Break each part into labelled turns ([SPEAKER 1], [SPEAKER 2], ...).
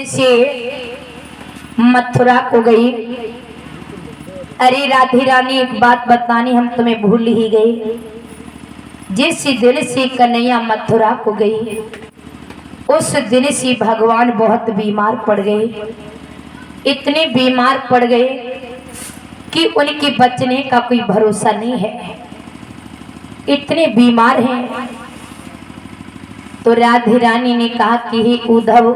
[SPEAKER 1] से मथुरा को गई। अरे राधे रानी, एक बात बतानी हम तुम्हें भूल ही गए। जिस दिन से कन्हैया मथुरा को गई उस दिन से भगवान बहुत बीमार पड़ गए। इतने बीमार पड़ गए कि उनके बचने का कोई भरोसा नहीं है। इतने बीमार हैं। तो राधे रानी ने कहा कि हे उद्धव,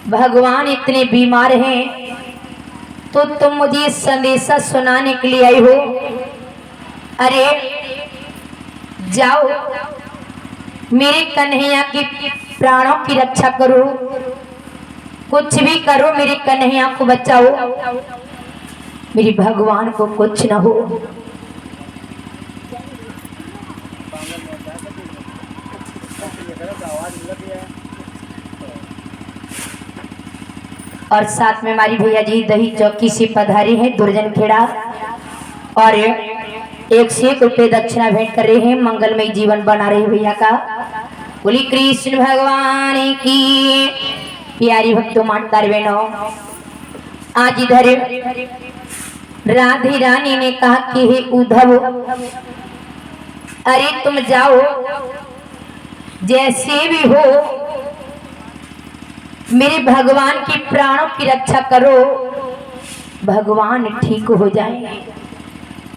[SPEAKER 1] भगवान इतने बीमार हैं तो तुम मुझे संदेशा सुनाने के लिए आई हो। अरे जाओ, मेरे कन्हैया के प्राणों की रक्षा करो, कुछ भी करो, मेरे कन्हैया को बचाओ, मेरे भगवान को कुछ न हो। और साथ में हमारी भैया जी दही चौकी से पधारे हैं दुर्जन खेड़ा और 101 रुपये दक्षिणा भेंट कर रहे हैं। मंगलमय जीवन बना रहे भैया का। बोली कृष्ण भगवान की। प्यारी भक्तों मानदार बहनों, आज इधर राधे रानी ने कहा कि हे उद्धव, अरे तुम जाओ, जैसे भी हो मेरे भगवान की प्राणों की रक्षा करो, भगवान ठीक हो जाए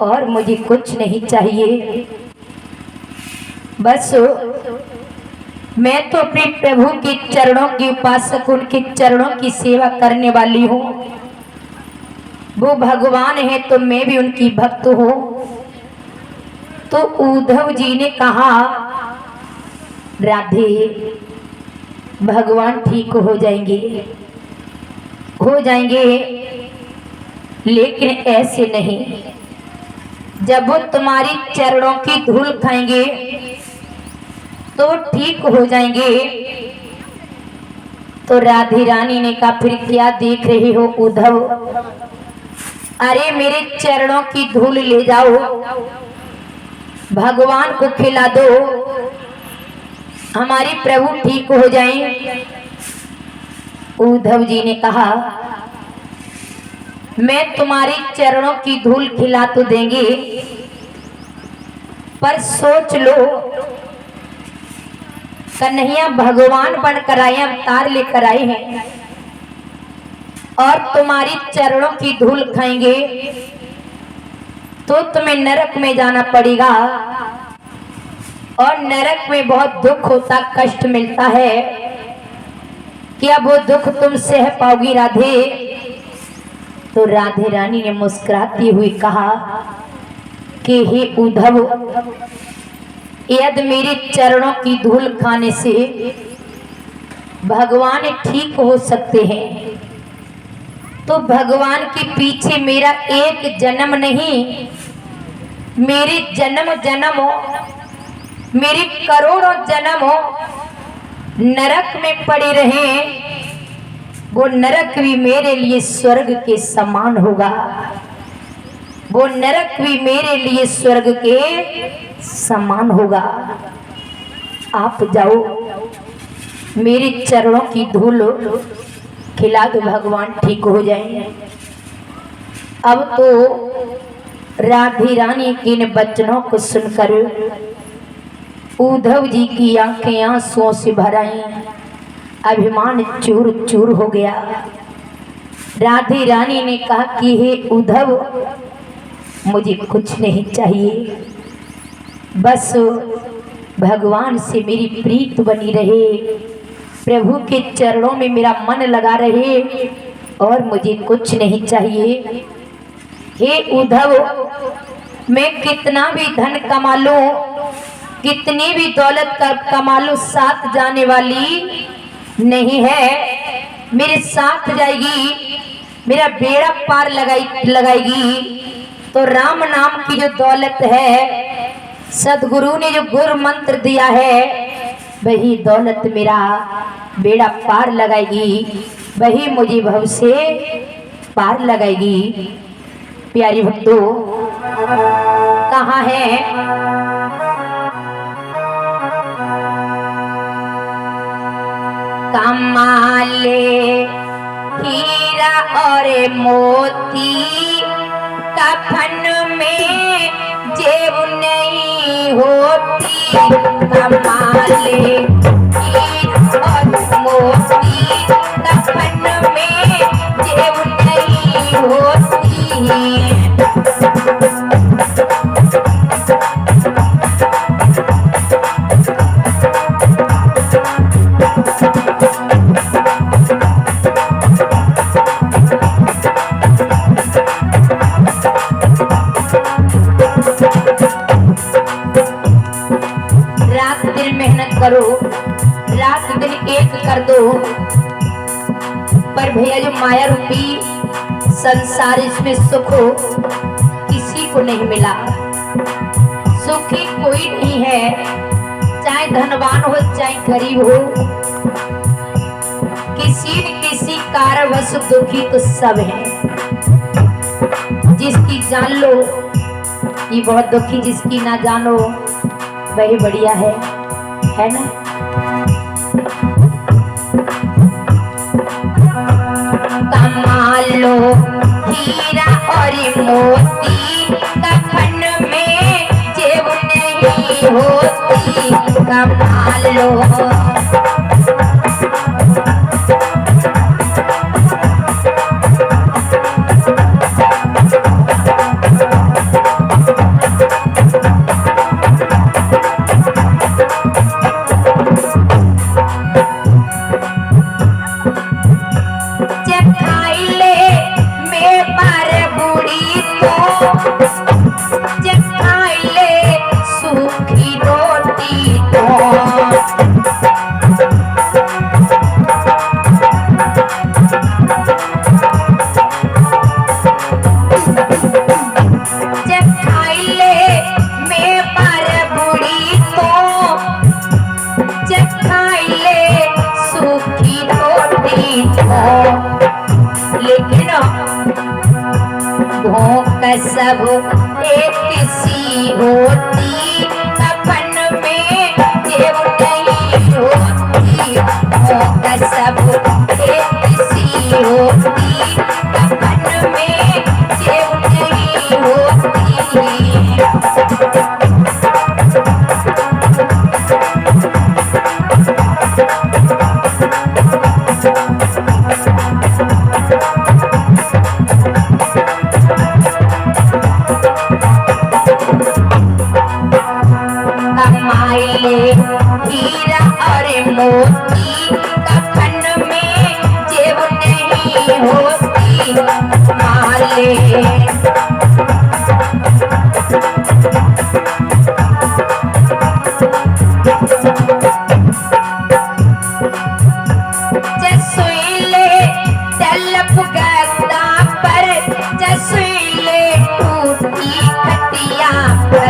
[SPEAKER 1] और मुझे कुछ नहीं चाहिए। बस मैं तो अपने प्रभु के चरणों की उपासक, उनके चरणों की सेवा करने वाली हूँ। वो भगवान है तो मैं भी उनकी भक्त हूँ। तो उद्धव जी ने कहा, राधे, भगवान ठीक हो जाएंगे, हो जाएंगे, लेकिन ऐसे नहीं। जब वो तुम्हारी चरणों की धूल खाएंगे तो ठीक हो जाएंगे। तो राधे रानी ने कहा, फिर क्या देख रहे हो उद्धव? अरे मेरे चरणों की धूल ले जाओ, भगवान को खिला दो, हमारे प्रभु ठीक हो जाएं। उद्धव जी ने कहा, मैं तुम्हारी चरणों की धूल खिला तो देंगे, पर सोच लो, कन्हैया भगवान बनकर आए, अवतार लेकर आए हैं और तुम्हारी चरणों की धूल खाएंगे तो तुम्हें नरक में जाना पड़ेगा और नरक में बहुत दुख होता, कष्ट मिलता है। क्या वो दुख तुम सह पाओगी राधे? तो राधे रानी ने मुस्कुराती हुई कहा कि हे उद्धव, यदि मेरे चरणों की धूल खाने से भगवान ठीक हो सकते हैं तो भगवान के पीछे मेरा एक जन्म नहीं, मेरे जन्म जन्म हो, मेरे करोड़ों जन्म हो नरक में पड़े रहे, वो नरक भी मेरे लिए स्वर्ग के समान होगा। वो नरक भी मेरे लिए स्वर्ग के समान होगा। आप जाओ, मेरे चरणों की धूल खिला दो, भगवान ठीक हो जाएंगे। अब तो राधे रानी के इन वचनों को सुनकर उद्धव जी की आंखें आंसुओं से भर आई, अभिमान चूर चूर हो गया। राधे रानी ने कहा कि हे उद्धव, मुझे कुछ नहीं चाहिए, बस भगवान से मेरी प्रीत बनी रहे, प्रभु के चरणों में मेरा मन लगा रहे और मुझे कुछ नहीं चाहिए। हे उद्धव, मैं कितना भी धन कमा लूं, कितनी भी दौलत कमा लूं, साथ जाने वाली नहीं है। मेरे साथ जाएगी, मेरा बेड़ा पार लगाएगी। तो राम नाम की जो दौलत है, सदगुरु ने जो गुरु मंत्र दिया है, वही दौलत मेरा बेड़ा पार लगाएगी, वही मुझे भव से पार लगाएगी। प्यारी भक्तों, कहाँ है कमाले मोती कफन में जेब नहीं होती, कमाले हीरा और मोती कफन में जेब नहीं होती। रात दिन मेहनत करो, रात दिन एक कर दो, पर भैया जो माया रूपी संसार इसमें सुख हो किसी को नहीं मिला। सुखी कोई नहीं है, चाहे धनवान हो चाहे गरीब हो, किसी न किसी कारणवश दुखी तो सब है। जिसकी जान लो ये बहुत दुखी, जिसकी ना जानो वही बढ़िया है ना। कमाल लो हीरा और मोती कफन में जेब नहीं होती, कमाल लो। लेकिन भोंक सब एक सी होती, कफन में जेब नहीं होती। भोंक सब एक सी होती, कफन में जेब नहीं होती। हीरा और मोती कफन में जेब नहीं होती, माले जसुइले तलप गदा पर, जसुइले टूटी खटिया पर।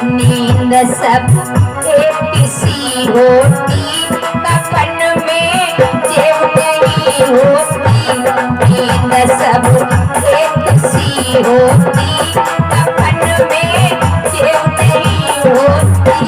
[SPEAKER 1] नींद सब एक सी होती, कफन में जेब नहीं होती। नींद सब एक सी होती, कफन में जेब नहीं होती।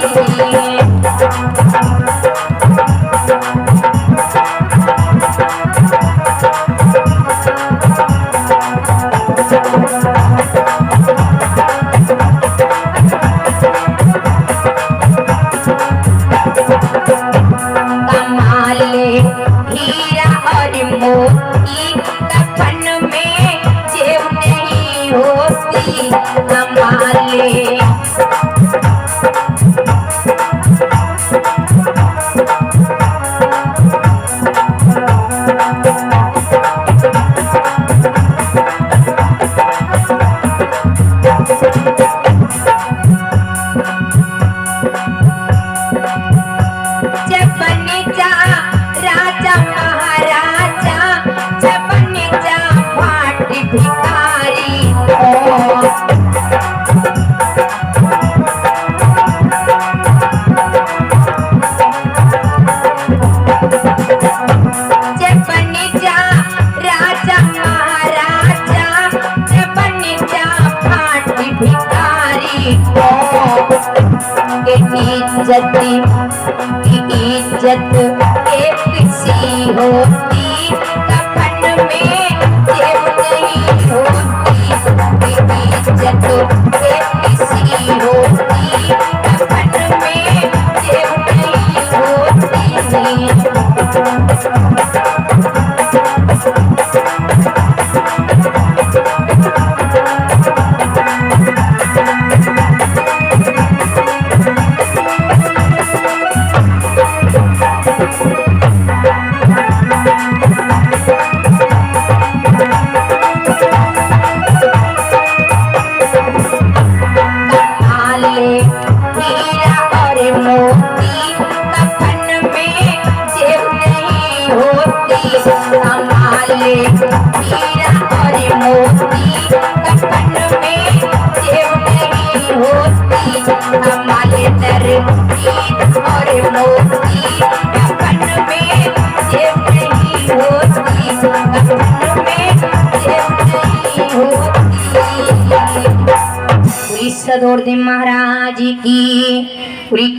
[SPEAKER 1] हीरा और मोती कफन में जेब नहीं होती, कमाले। राजा महाराजा जबन जा फाट भिखारी जब इज्जत एक सी होती, कफन में जेब नहीं होती। इज्जत एक सी होती, कफन में जेब नहीं होती। हीरा और मोती, कफन में जेब नहीं होती। कमाले हीरा और मोती, कफन में जेब नहीं होती। कमाले दरजीत और मोती, कफन में जेब नहीं होती। कफन में जेब नहीं होती। सदोर महाराज की।